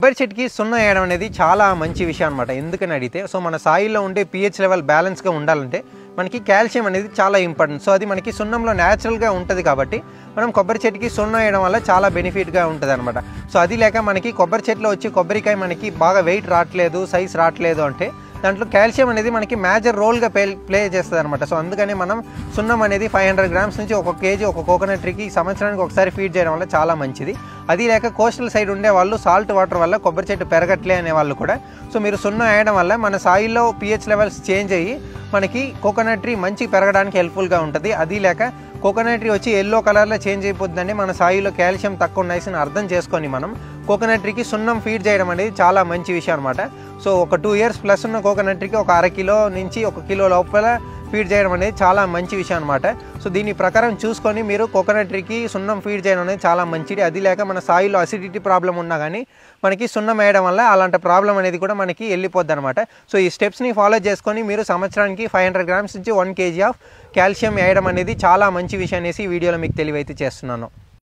కొబ్బరి చెట్టుకి సున్నం వేయడం అనేది చాలా మంచి విషయం అనమాట. ఎందుకని అడిగితే సో మన సాయిల్లో ఉండే pH లెవెల్ బ్యాలెన్స్గా ఉండాలంటే మనకి కాల్షియం అనేది చాలా ఇంపార్టెంట్. సో అది మనకి సున్నంలో న్యాచురల్గా ఉంటుంది కాబట్టి మనం కొబ్బరి చెట్టుకి సున్నం వేయడం వల్ల చాలా బెనిఫిట్గా ఉంటుంది అనమాట. సో అది లేక మనకి కొబ్బరి చెట్లో వచ్చి కొబ్బరికాయ మనకి బాగా వెయిట్ రావట్లేదు, సైజ్ రావట్లేదు అంటే దాంట్లో కాల్షియం అనేది మనకి మేజర్ రోల్గా ప్లే చేస్తుంది అనమాట. సో అందుకని మనం సున్నం అనేది 500 గ్రామ్స్ నుంచి 1 కేజీ ఒక కోకోనట్ ట్రీకి సంవత్సరానికి ఒకసారి ఫీడ్ చేయడం వల్ల చాలా మంచిది. అది లేక కోస్టల్ సైడ్ ఉండే వాళ్ళు సాల్ట్ వాటర్ వల్ల కొబ్బరి చెట్టు పెరగట్లే అనే వాళ్ళు కూడా సో మీరు సున్నం వేయడం వల్ల మన సాయిల్లో pH లెవెల్స్ చేంజ్ అయ్యి మనకి కోకోనట్ ట్రీ మంచి పెరగడానికి హెల్ప్ఫుల్గా ఉంటుంది. అది లేక కోకోనట్ ట్రీ వచ్చి ఎల్లో కలర్లో చేంజ్ అయిపోతుందండి మన సాయిలో కాల్షియం తక్కువ ఉన్నాయని అర్థం చేసుకొని మనం కోకోనట్ ట్రీకి సున్నం ఫీడ్ చేయడం అనేది చాలా మంచి విషయం అనమాట. సో ఒక 2 years ప్లస్ ఉన్న కోకోనట్ ట్రీకి ఒక 1/2 కిలో నుంచి 1 కిలో లోపల ఫీడ్ చేయడం అనేది చాలా మంచి విషయం అనమాట. సో దీని ప్రకారం చూసుకొని మీరు కోకోనట్ ట్రీకి సున్నం ఫీడ్ చేయడం అనేది చాలా మంచిది. అది లేక మన సాయిలో అసిడిటీ ప్రాబ్లం ఉన్నా కానీ మనకి సున్నం వేయడం వల్ల అలాంటి ప్రాబ్లం అనేది కూడా మనకి వెళ్ళిపోద్ది అనమాట. సో ఈ స్టెప్స్ని ఫాలో చేసుకొని మీరు సంవత్సరానికి 500 గ్రామ్స్ నుంచి 1 కేజీ ఆఫ్ కాల్షియం వేయడం అనేది చాలా మంచి విషయం అనేసి ఈ వీడియోలో మీకు తెలివైతే చేస్తున్నాను.